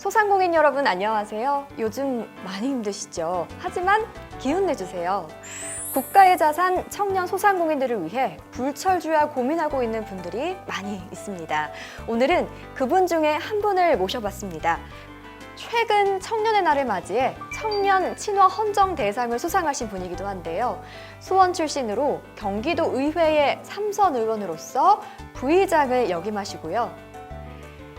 소상공인 여러분 안녕하세요. 요즘 많이 힘드시죠? 하지만 기운 내주세요. 국가의 자산 청년 소상공인들을 위해 불철주야 고민하고 있는 분들이 많이 있습니다. 오늘은 그분 중에 한 분을 모셔봤습니다. 최근 청년의 날을 맞이해 청년 친화 헌정 대상을 수상하신 분이기도 한데요. 수원 출신으로 경기도 의회의 3선 의원으로서 부의장을 역임하시고요.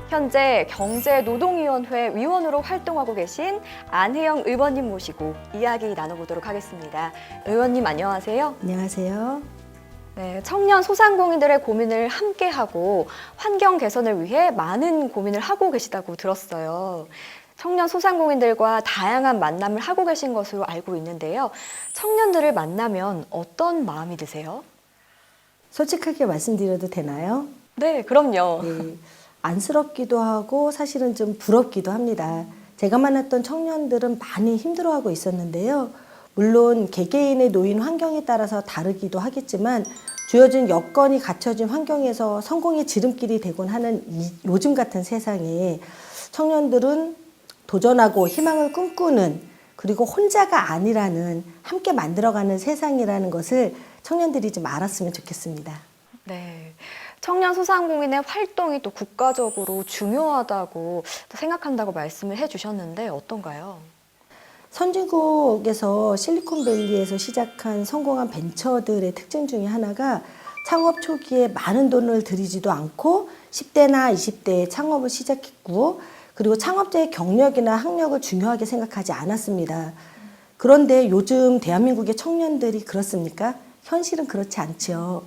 현재 경제노동위원회 위원으로 활동하고 계신 안혜영 의원님 모시고 이야기 나눠보도록 하겠습니다. 의원님 안녕하세요. 안녕하세요. 네, 청년 소상공인들의 고민을 함께하고 환경 개선을 위해 많은 고민을 하고 계시다고 들었어요. 청년 소상공인들과 다양한 만남을 하고 계신 것으로 알고 있는데요. 청년들을 만나면 어떤 마음이 드세요? 솔직하게 말씀드려도 되나요? 네, 그럼요. 네, 안쓰럽기도 하고 사실은 좀 부럽기도 합니다. 제가 만났던 청년들은 많이 힘들어하고 있었는데요. 물론 개개인의 놓인 환경에 따라서 다르기도 하겠지만 주어진 여건이 갖춰진 환경에서 성공의 지름길이 되곤 하는 요즘 같은 세상에 청년들은 도전하고 희망을 꿈꾸는, 그리고 혼자가 아니라는, 함께 만들어가는 세상이라는 것을 청년들이 좀 알았으면 좋겠습니다. 네. 청년 소상공인의 활동이 또 국가적으로 중요하다고 생각한다고 말씀을 해주셨는데 어떤가요? 선진국에서 실리콘밸리에서 시작한 성공한 벤처들의 특징 중에 하나가 창업 초기에 많은 돈을 들이지도 않고 10대나 20대에 창업을 시작했고, 그리고 창업자의 경력이나 학력을 중요하게 생각하지 않았습니다. 그런데 요즘 대한민국의 청년들이 그렇습니까? 현실은 그렇지 않죠.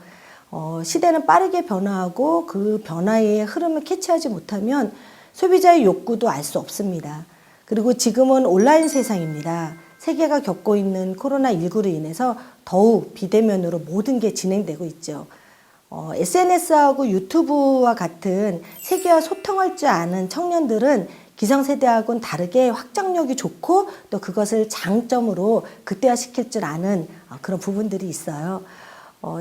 시대는 빠르게 변화하고 그 변화의 흐름을 캐치하지 못하면 소비자의 욕구도 알 수 없습니다. 그리고 지금은 온라인 세상입니다. 세계가 겪고 있는 코로나19로 인해서 더욱 비대면으로 모든 게 진행되고 있죠. SNS하고 유튜브와 같은 세계와 소통할 줄 아는 청년들은 기성세대하고는 다르게 확장력이 좋고 또 그것을 장점으로 극대화시킬 줄 아는 그런 부분들이 있어요.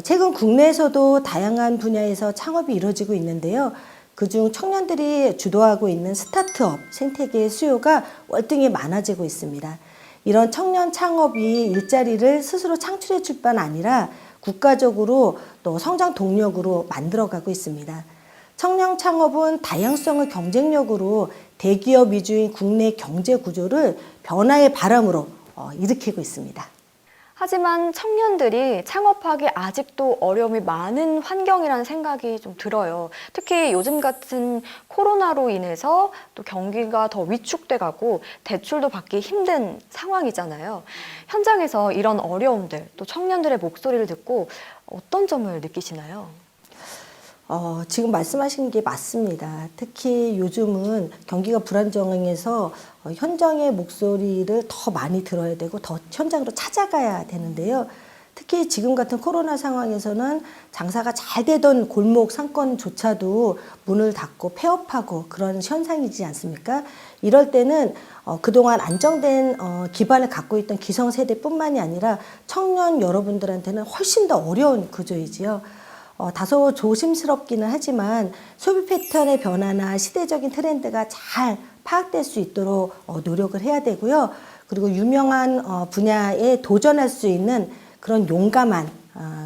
최근 국내에서도 다양한 분야에서 창업이 이루어지고 있는데요. 그중 청년들이 주도하고 있는 스타트업 생태계의 수요가 월등히 많아지고 있습니다. 이런 청년 창업이 일자리를 스스로 창출해 줄 뿐 아니라 국가적으로 또 성장 동력으로 만들어가고 있습니다. 청년 창업은 다양성을 경쟁력으로 대기업 위주인 국내 경제 구조를 변화의 바람으로 일으키고 있습니다. 하지만 청년들이 창업하기 아직도 어려움이 많은 환경이라는 생각이 좀 들어요. 특히 요즘 같은 코로나로 인해서 또 경기가 더 위축돼 가고 대출도 받기 힘든 상황이잖아요. 현장에서 이런 어려움들, 또 청년들의 목소리를 듣고 어떤 점을 느끼시나요? 지금 말씀하신 게 맞습니다. 특히 요즘은 경기가 불안정해서 현장의 목소리를 더 많이 들어야 되고 더 현장으로 찾아가야 되는데요. 특히 지금 같은 코로나 상황에서는 장사가 잘 되던 골목 상권조차도 문을 닫고 폐업하고 그런 현상이지 않습니까? 이럴 때는 그동안 안정된 기반을 갖고 있던 기성세대뿐만이 아니라 청년 여러분들한테는 훨씬 더 어려운 구조이지요. 다소 조심스럽기는 하지만 소비 패턴의 변화나 시대적인 트렌드가 잘 파악될 수 있도록 노력을 해야 되고요. 그리고 유명한 분야에 도전할 수 있는 그런 용감한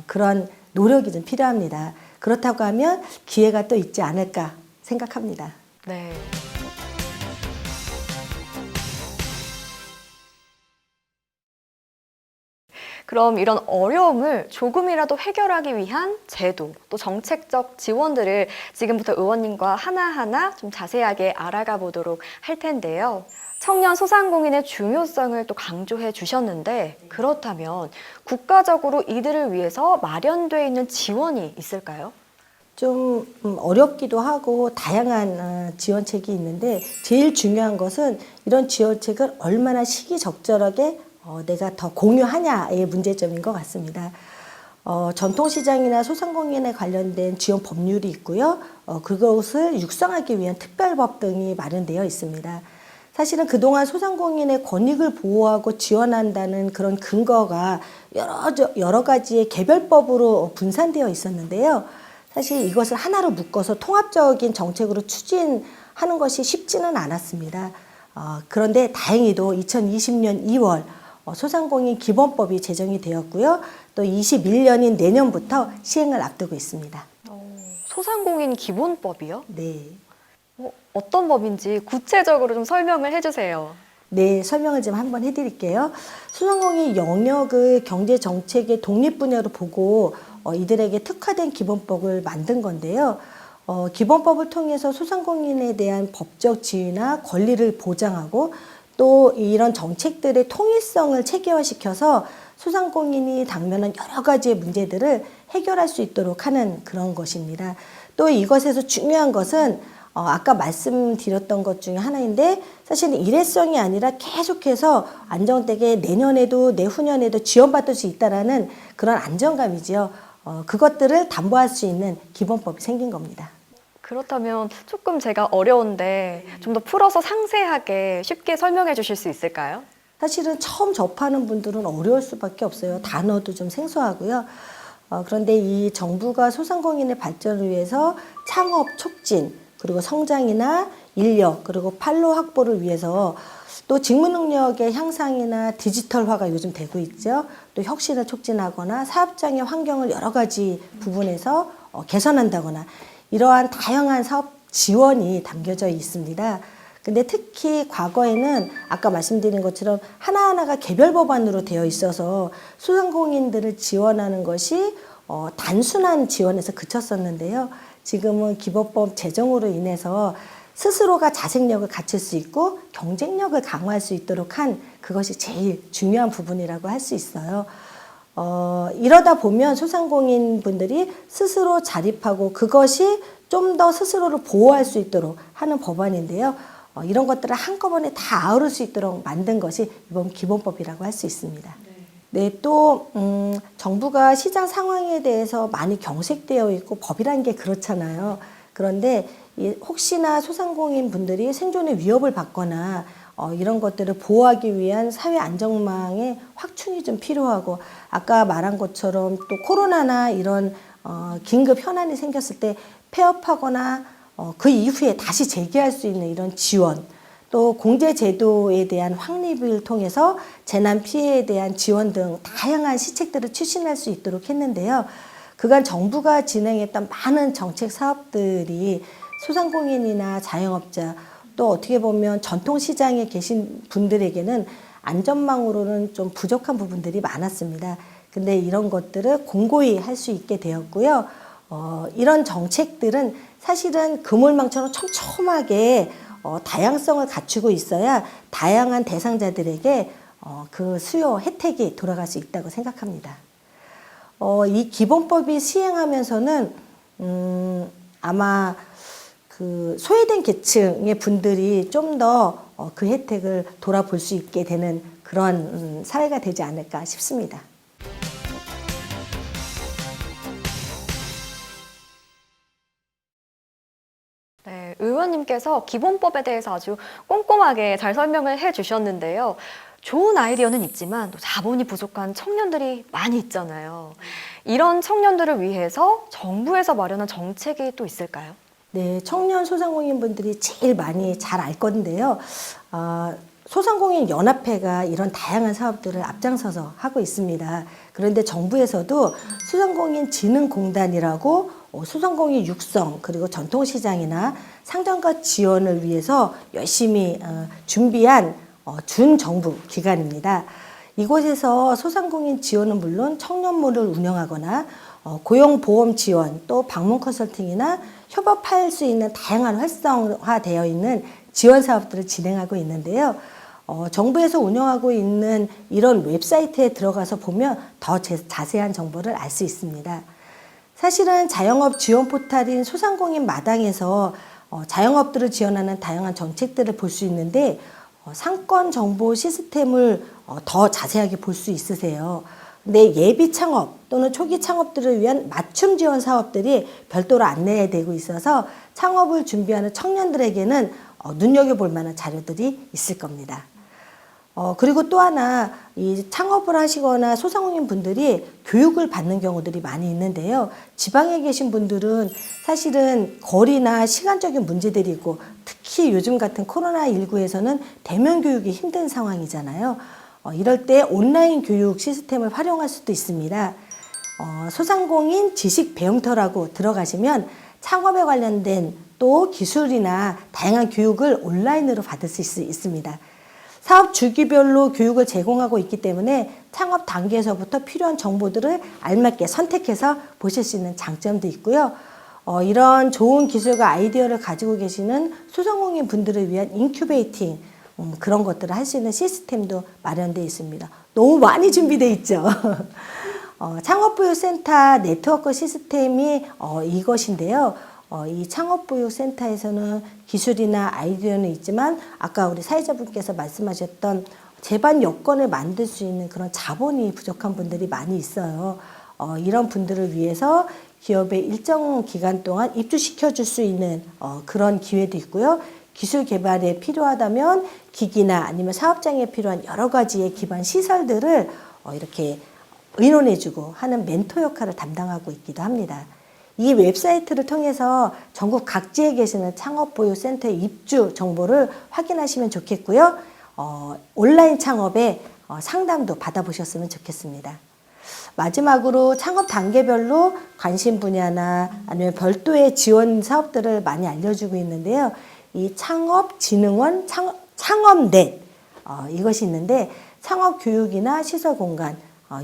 그런 노력이 좀 필요합니다. 그렇다고 하면 기회가 또 있지 않을까 생각합니다. 네. 그럼 이런 어려움을 조금이라도 해결하기 위한 제도, 또 정책적 지원들을 지금부터 의원님과 하나하나 좀 자세하게 알아가 보도록 할 텐데요. 청년 소상공인의 중요성을 또 강조해 주셨는데 그렇다면 국가적으로 이들을 위해서 마련되어 있는 지원이 있을까요? 좀 어렵기도 하고 다양한 지원책이 있는데 제일 중요한 것은 이런 지원책을 얼마나 시기적절하게 내가 더 공유하냐의 문제점인 것 같습니다. 전통시장이나 소상공인에 관련된 지원 법률이 있고요. 그것을 육성하기 위한 특별법 등이 마련되어 있습니다. 사실은 그동안 소상공인의 권익을 보호하고 지원한다는 그런 근거가 여러 가지의 개별법으로 분산되어 있었는데요. 사실 이것을 하나로 묶어서 통합적인 정책으로 추진하는 하는 것이 쉽지는 않았습니다. 그런데 다행히도 2020년 2월 소상공인 기본법이 제정이 되었고요. 또 21년인 내년부터 시행을 앞두고 있습니다. 소상공인 기본법이요? 네. 어떤 법인지 구체적으로 좀 설명을 해주세요. 네, 설명을 좀 한번 해드릴게요. 소상공인 영역을 경제정책의 독립 분야로 보고 이들에게 특화된 기본법을 만든 건데요. 기본법을 통해서 소상공인에 대한 법적 지위나 권리를 보장하고 또 이런 정책들의 통일성을 체계화시켜서 소상공인이 당면한 여러 가지의 문제들을 해결할 수 있도록 하는 그런 것입니다. 또 이것에서 중요한 것은 아까 말씀드렸던 것 중에 하나인데 사실은 일회성이 아니라 계속해서 안정되게 내년에도 내후년에도 지원받을 수 있다라는 그런 안정감이지요. 그것들을 담보할 수 있는 기본법이 생긴 겁니다. 그렇다면 조금 제가 어려운데 좀 더 풀어서 상세하게 쉽게 설명해 주실 수 있을까요? 사실은 처음 접하는 분들은 어려울 수밖에 없어요. 단어도 좀 생소하고요. 그런데 이 정부가 소상공인의 발전을 위해서 창업 촉진, 그리고 성장이나 인력, 그리고 판로 확보를 위해서 또 직무 능력의 향상이나 디지털화가 요즘 되고 있죠. 또 혁신을 촉진하거나 사업장의 환경을 여러 가지 부분에서 개선한다거나 이러한 다양한 사업 지원이 담겨져 있습니다. 근데 특히 과거에는 아까 말씀드린 것처럼 하나하나가 개별 법안으로 되어 있어서 소상공인들을 지원하는 것이 단순한 지원에서 그쳤었는데요. 지금은 기본법 제정으로 인해서 스스로가 자생력을 갖출 수 있고 경쟁력을 강화할 수 있도록 한 그것이 제일 중요한 부분이라고 할 수 있어요. 이러다 보면 소상공인 분들이 스스로 자립하고 그것이 좀 더 스스로를 보호할 수 있도록 하는 법안인데요. 이런 것들을 한꺼번에 다 아우를 수 있도록 만든 것이 이번 기본법이라고 할 수 있습니다. 네, 또 정부가 시장 상황에 대해서 많이 경색되어 있고 법이라는 게 그렇잖아요. 그런데 혹시나 소상공인 분들이 생존의 위협을 받거나 이런 것들을 보호하기 위한 사회 안전망의 확충이 좀 필요하고 아까 말한 것처럼 또 코로나나 이런 긴급 현안이 생겼을 때 폐업하거나 그 이후에 다시 재기할 수 있는 이런 지원 또 공제제도에 대한 확립을 통해서 재난 피해에 대한 지원 등 다양한 시책들을 추진할 수 있도록 했는데요. 그간 정부가 진행했던 많은 정책 사업들이 소상공인이나 자영업자 또 어떻게 보면 전통시장에 계신 분들에게는 안전망으로는 좀 부족한 부분들이 많았습니다. 근데 이런 것들을 공고히 할 수 있게 되었고요. 이런 정책들은 사실은 그물망처럼 촘촘하게 다양성을 갖추고 있어야 다양한 대상자들에게 그 수요 혜택이 돌아갈 수 있다고 생각합니다. 이 기본법이 시행하면서는 아마 그 소외된 계층의 분들이 좀 더 그 혜택을 돌아볼 수 있게 되는 그런 사회가 되지 않을까 싶습니다. 네, 의원님께서 기본법에 대해서 아주 꼼꼼하게 잘 설명을 해주셨는데요. 좋은 아이디어는 있지만 또 자본이 부족한 청년들이 많이 있잖아요. 이런 청년들을 위해서 정부에서 마련한 정책이 또 있을까요? 네, 청년 소상공인 분들이 제일 많이 잘 알 건데요. 소상공인 연합회가 이런 다양한 사업들을 앞장서서 하고 있습니다. 그런데 정부에서도 소상공인 진흥공단이라고 소상공인 육성 그리고 전통시장이나 상장과 지원을 위해서 열심히 준비한 준정부 기관입니다. 이곳에서 소상공인 지원은 물론 청년몰을 운영하거나 고용보험 지원 또 방문 컨설팅이나 협업할 수 있는 다양한 활성화되어 있는 지원 사업들을 진행하고 있는데요. 정부에서 운영하고 있는 이런 웹사이트에 들어가서 보면 더 자세한 정보를 알 수 있습니다. 사실은 자영업 지원 포탈인 소상공인 마당에서 자영업들을 지원하는 다양한 정책들을 볼 수 있는데 상권 정보 시스템을 더 자세하게 볼 수 있으세요. 근데 예비 창업 또는 초기 창업들을 위한 맞춤 지원 사업들이 별도로 안내되고 있어서 창업을 준비하는 청년들에게는 눈여겨볼 만한 자료들이 있을 겁니다. 그리고 또 하나, 이 창업을 하시거나 소상공인 분들이 교육을 받는 경우들이 많이 있는데요. 지방에 계신 분들은 사실은 거리나 시간적인 문제들이 있고, 특히 요즘 같은 코로나19에서는 대면 교육이 힘든 상황이잖아요. 이럴 때 온라인 교육 시스템을 활용할 수도 있습니다. 소상공인 지식 배움터라고 들어가시면 창업에 관련된 또 기술이나 다양한 교육을 온라인으로 받을 수 있습니다. 사업 주기별로 교육을 제공하고 있기 때문에 창업 단계에서부터 필요한 정보들을 알맞게 선택해서 보실 수 있는 장점도 있고요. 이런 좋은 기술과 아이디어를 가지고 계시는 소상공인 분들을 위한 인큐베이팅, 그런 것들을 할 수 있는 시스템도 마련되어 있습니다. 너무 많이 준비되어 있죠. 창업보육센터 네트워크 시스템이 이것인데요. 이 창업보육센터에서는 기술이나 아이디어는 있지만 아까 우리 사회자분께서 말씀하셨던 제반 여건을 만들 수 있는 그런 자본이 부족한 분들이 많이 있어요. 이런 분들을 위해서 기업에 일정 기간 동안 입주시켜 줄 수 있는 그런 기회도 있고요. 기술 개발에 필요하다면 기기나 아니면 사업장에 필요한 여러 가지의 기반 시설들을 이렇게 의논해주고 하는 멘토 역할을 담당하고 있기도 합니다. 이 웹사이트를 통해서 전국 각지에 계시는 창업보육센터의 입주 정보를 확인하시면 좋겠고요. 온라인 창업에 상담도 받아보셨으면 좋겠습니다. 마지막으로 창업 단계별로 관심 분야나 아니면 별도의 지원 사업들을 많이 알려주고 있는데요. 이 창업진흥원 창업넷 이것이 있는데 창업 교육이나 시설 공간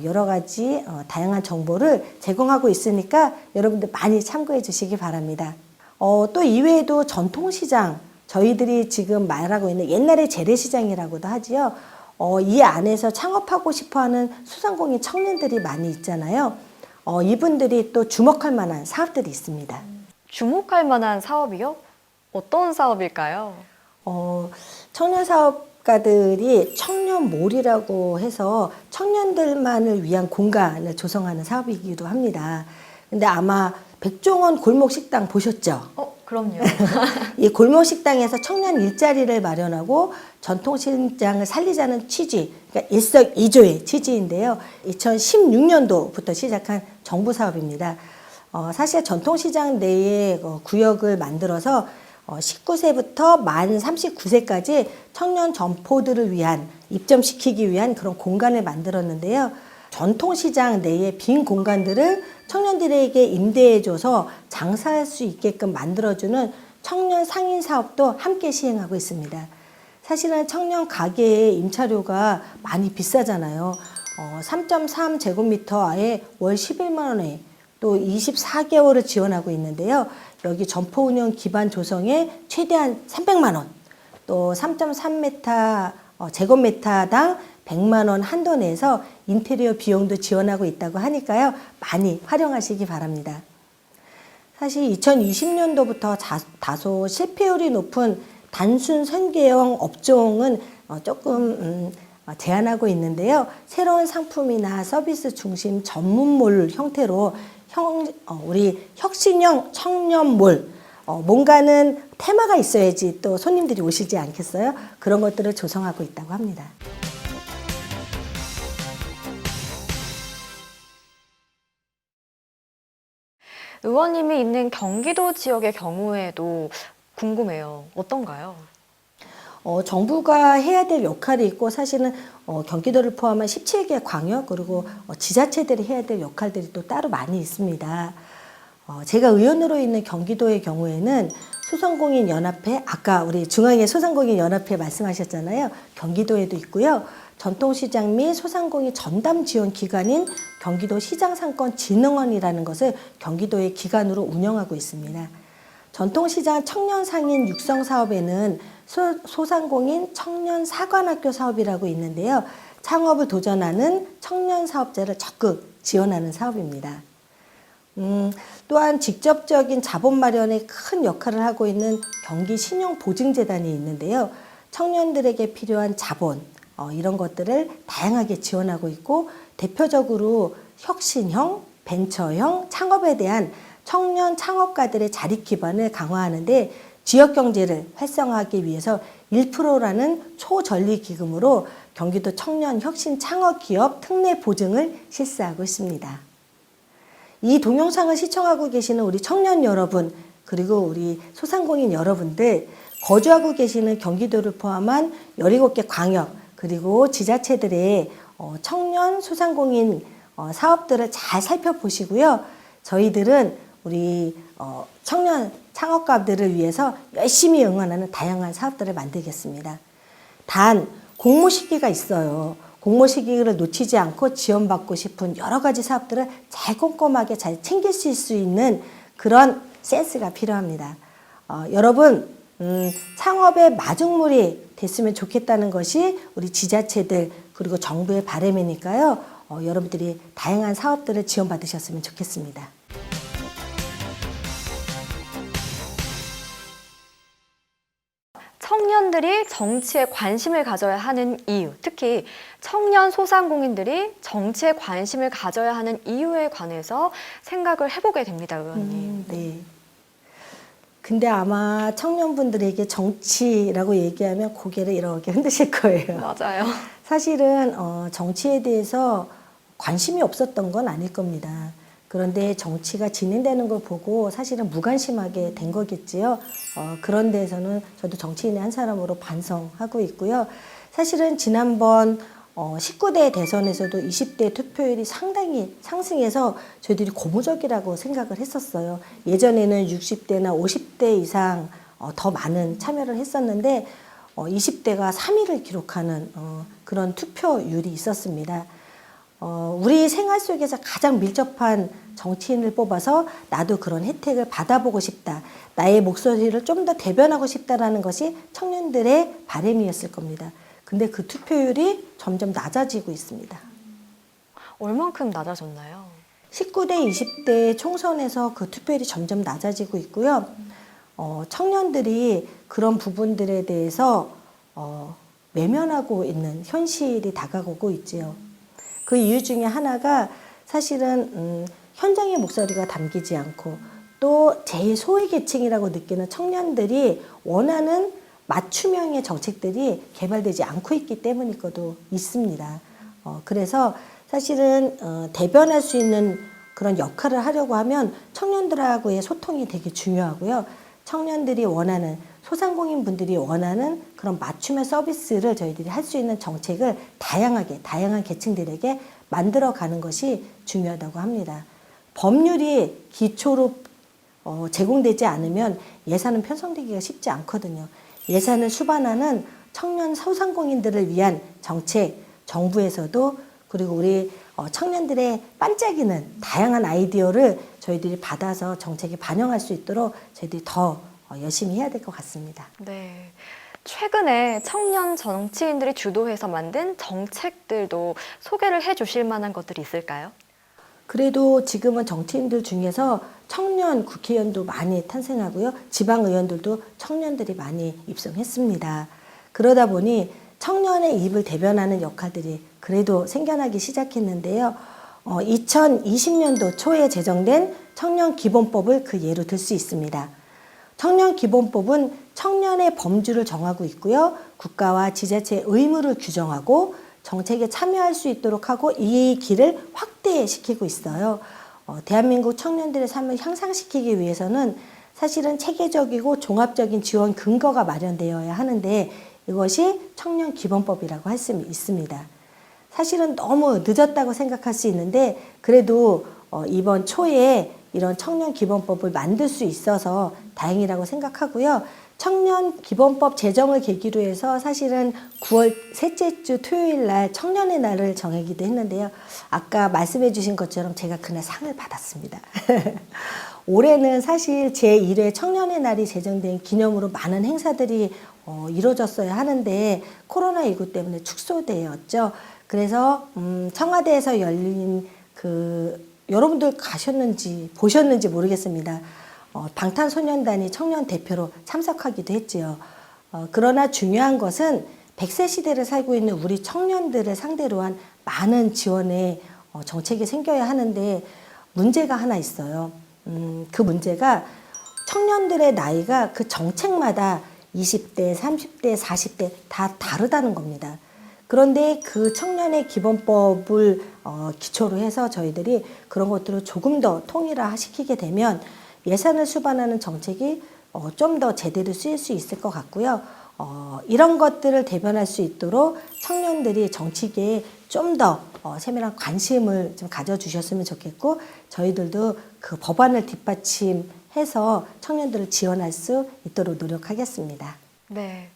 여러 가지 다양한 정보를 제공하고 있으니까 여러분들 많이 참고해 주시기 바랍니다. 또 이외에도 전통시장, 저희들이 지금 말하고 있는 옛날의 재래시장이라고도 하지요. 이 안에서 창업하고 싶어하는 소상공인 청년들이 많이 있잖아요. 이분들이 또 주목할 만한 사업들이 있습니다. 주목할 만한 사업이요? 어떤 사업일까요? 청년 사업가들이 청년몰이라고 해서 청년들만을 위한 공간을 조성하는 사업이기도 합니다. 근데 아마 백종원 골목식당 보셨죠? 그럼요. 이 골목식당에서 청년 일자리를 마련하고 전통시장을 살리자는 취지, 그러니까 일석이조의 취지인데요. 2016년도부터 시작한 정부 사업입니다. 사실 전통시장 내에 구역을 만들어서 19세부터 만 39세까지 청년 점포들을 위한 입점시키기 위한 그런 공간을 만들었는데요. 전통시장 내의 빈 공간들을 청년들에게 임대해줘서 장사할 수 있게끔 만들어주는 청년 상인 사업도 함께 시행하고 있습니다. 사실은 청년 가게의 임차료가 많이 비싸잖아요. 3.3제곱미터에 월 11만 원에 또 24개월을 지원하고 있는데요. 여기 점포 운영 기반 조성에 최대한 300만 원, 또 3.3m 제곱미터당 100만 원 한도 내에서 인테리어 비용도 지원하고 있다고 하니까요. 많이 활용하시기 바랍니다. 사실 2020년도부터 다소 실패율이 높은 단순 설계형 업종은 조금 제한하고 있는데요. 새로운 상품이나 서비스 중심 전문몰 형태로 우리 혁신형 청년몰, 뭔가는 테마가 있어야지 또 손님들이 오시지 않겠어요? 그런 것들을 조성하고 있다고 합니다. 의원님이 있는 경기도 지역의 경우에도 궁금해요. 어떤가요? 정부가 해야 될 역할이 있고 사실은 경기도를 포함한 17개 광역 그리고 지자체들이 해야 될 역할들이 또 따로 많이 있습니다. 제가 의원으로 있는 경기도의 경우에는 소상공인 연합회, 아까 우리 중앙의 소상공인 연합회 말씀하셨잖아요. 경기도에도 있고요. 전통시장 및 소상공인 전담 지원 기관인 경기도 시장상권진흥원이라는 것을 경기도의 기관으로 운영하고 있습니다. 전통시장 청년상인 육성 사업에는 소상공인 청년 사관학교 사업이라고 있는데요. 창업을 도전하는 청년 사업자를 적극 지원하는 사업입니다. 또한 직접적인 자본 마련에 큰 역할을 하고 있는 경기신용보증재단이 있는데요. 청년들에게 필요한 자본, 이런 것들을 다양하게 지원하고 있고 대표적으로 혁신형, 벤처형 창업에 대한 청년 창업가들의 자립 기반을 강화하는데 지역 경제를 활성화하기 위해서 1%라는 초전리 기금으로 경기도 청년 혁신 창업 기업 특례 보증을 실시하고 있습니다. 이 동영상을 시청하고 계시는 우리 청년 여러분, 그리고 우리 소상공인 여러분들, 거주하고 계시는 경기도를 포함한 17개 광역, 그리고 지자체들의 청년 소상공인 사업들을 잘 살펴보시고요. 저희들은 우리 청년 창업가들을 위해서 열심히 응원하는 다양한 사업들을 만들겠습니다. 단 공모 시기가 있어요. 공모 시기를 놓치지 않고 지원받고 싶은 여러 가지 사업들을 잘 꼼꼼하게 잘 챙길 수 있는 그런 센스가 필요합니다. 여러분 창업의 마중물이 됐으면 좋겠다는 것이 우리 지자체들 그리고 정부의 바람이니까요. 여러분들이 다양한 사업들을 지원받으셨으면 좋겠습니다. 청년들이 정치에 관심을 가져야 하는 이유, 특히 청년 소상공인들이 정치에 관심을 가져야 하는 이유에 관해서 생각을 해보게 됩니다, 의원님. 네. 근데 아마 청년분들에게 정치라고 얘기하면 고개를 이렇게 흔드실 거예요. 맞아요. 사실은 정치에 대해서 관심이 없었던 건 아닐 겁니다. 그런데 정치가 진행되는 걸 보고 사실은 무관심하게 된 거겠지요. 그런 데에서는 저도 정치인의 한 사람으로 반성하고 있고요. 사실은 지난번 19대 대선에서도 20대 투표율이 상당히 상승해서 저희들이 고무적이라고 생각을 했었어요. 예전에는 60대나 50대 이상 더 많은 참여를 했었는데 20대가 3위를 기록하는 그런 투표율이 있었습니다. 우리 생활 속에서 가장 밀접한 정치인을 뽑아서 나도 그런 혜택을 받아보고 싶다. 나의 목소리를 좀 더 대변하고 싶다라는 것이 청년들의 바람이었을 겁니다. 근데 그 투표율이 점점 낮아지고 있습니다. 얼만큼 낮아졌나요? 19대, 20대 총선에서 그 투표율이 점점 낮아지고 있고요. 청년들이 그런 부분들에 대해서 외면하고 있는 현실이 다가오고 있지요. 그 이유 중에 하나가 사실은 현장의 목소리가 담기지 않고 또 제일 소외계층이라고 느끼는 청년들이 원하는 맞춤형의 정책들이 개발되지 않고 있기 때문일 것도 있습니다. 그래서 사실은 대변할 수 있는 그런 역할을 하려고 하면 청년들하고의 소통이 되게 중요하고요. 청년들이 원하는 소상공인 분들이 원하는 그런 맞춤의 서비스를 저희들이 할 수 있는 정책을 다양한 계층들에게 만들어가는 것이 중요하다고 합니다. 법률이 기초로 제공되지 않으면 예산은 편성되기가 쉽지 않거든요. 예산을 수반하는 청년 소상공인들을 위한 정책, 정부에서도 그리고 우리 청년들의 반짝이는 다양한 아이디어를 저희들이 받아서 정책에 반영할 수 있도록 저희들이 더 열심히 해야 될 것 같습니다. 네. 최근에 청년 정치인들이 주도해서 만든 정책들도 소개를 해 주실 만한 것들이 있을까요? 그래도 지금은 정치인들 중에서 청년 국회의원도 많이 탄생하고요. 지방의원들도 청년들이 많이 입성했습니다. 그러다 보니 청년의 입을 대변하는 역할들이 그래도 생겨나기 시작했는데요. 2020년도 초에 제정된 청년기본법을 그 예로 들 수 있습니다. 청년기본법은 청년의 범주를 정하고 있고요. 국가와 지자체의 의무를 규정하고 정책에 참여할 수 있도록 하고 이 길을 확대시키고 있어요. 대한민국 청년들의 삶을 향상시키기 위해서는 사실은 체계적이고 종합적인 지원 근거가 마련되어야 하는데 이것이 청년기본법이라고 할 수 있습니다. 사실은 너무 늦었다고 생각할 수 있는데 그래도 이번 초에 이런 청년기본법을 만들 수 있어서 다행이라고 생각하고요. 청년기본법 제정을 계기로 해서 사실은 9월 셋째 주 토요일 날 청년의 날을 정하기도 했는데요. 아까 말씀해 주신 것처럼 제가 그날 상을 받았습니다. 올해는 사실 제1회 청년의 날이 제정된 기념으로 많은 행사들이 이루어졌어야 하는데 코로나19 때문에 축소되었죠. 그래서 청와대에서 열린 여러분들 가셨는지 보셨는지 모르겠습니다. 방탄소년단이 청년 대표로 참석하기도 했지요. 그러나 중요한 것은 100세 시대를 살고 있는 우리 청년들을 상대로 한 많은 지원의 정책이 생겨야 하는데 문제가 하나 있어요. 그 문제가 청년들의 나이가 그 정책마다 20대, 30대, 40대 다 다르다는 겁니다. 그런데 그 청년의 기본법을 기초로 해서 저희들이 그런 것들을 조금 더 통일화시키게 되면 예산을 수반하는 정책이 좀 더 제대로 쓰일 수 있을 것 같고요. 이런 것들을 대변할 수 있도록 청년들이 정치계에 좀 더 세밀한 관심을 좀 가져주셨으면 좋겠고, 저희들도 그 법안을 뒷받침해서 청년들을 지원할 수 있도록 노력하겠습니다. 네.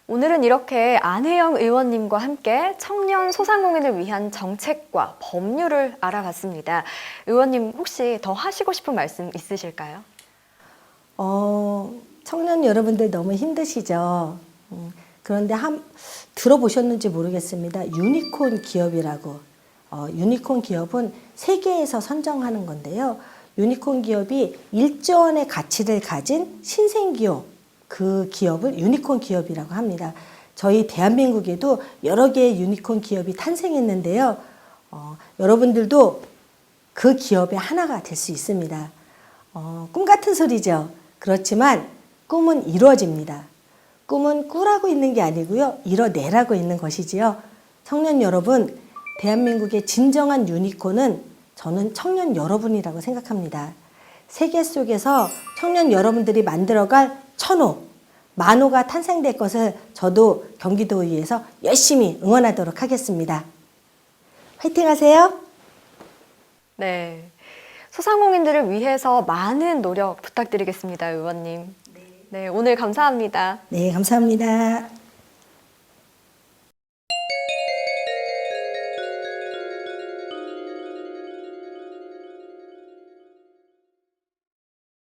오늘은 이렇게 안혜영 의원님과 함께 청년 소상공인을 위한 정책과 법률을 알아봤습니다. 의원님 혹시 더 하시고 싶은 말씀 있으실까요? 청년 여러분들 너무 힘드시죠? 그런데 들어보셨는지 모르겠습니다. 유니콘 기업이라고. 유니콘 기업은 세계에서 선정하는 건데요. 유니콘 기업이 1조 원의 가치를 가진 신생기업, 그 기업을 유니콘 기업이라고 합니다. 저희 대한민국에도 여러 개의 유니콘 기업이 탄생했는데요. 여러분들도 그 기업의 하나가 될 수 있습니다. 꿈 같은 소리죠. 그렇지만 꿈은 이루어집니다. 꿈은 꾸라고 있는 게 아니고요. 이뤄내라고 있는 것이지요. 청년 여러분, 대한민국의 진정한 유니콘은 저는 청년 여러분이라고 생각합니다. 세계 속에서 청년 여러분들이 만들어갈 1000호, 10,000호가 탄생될 것을 저도 경기도의회에서 열심히 응원하도록 하겠습니다. 화이팅 하세요. 네. 소상공인들을 위해서 많은 노력 부탁드리겠습니다, 의원님. 네, 오늘 감사합니다. 네, 감사합니다.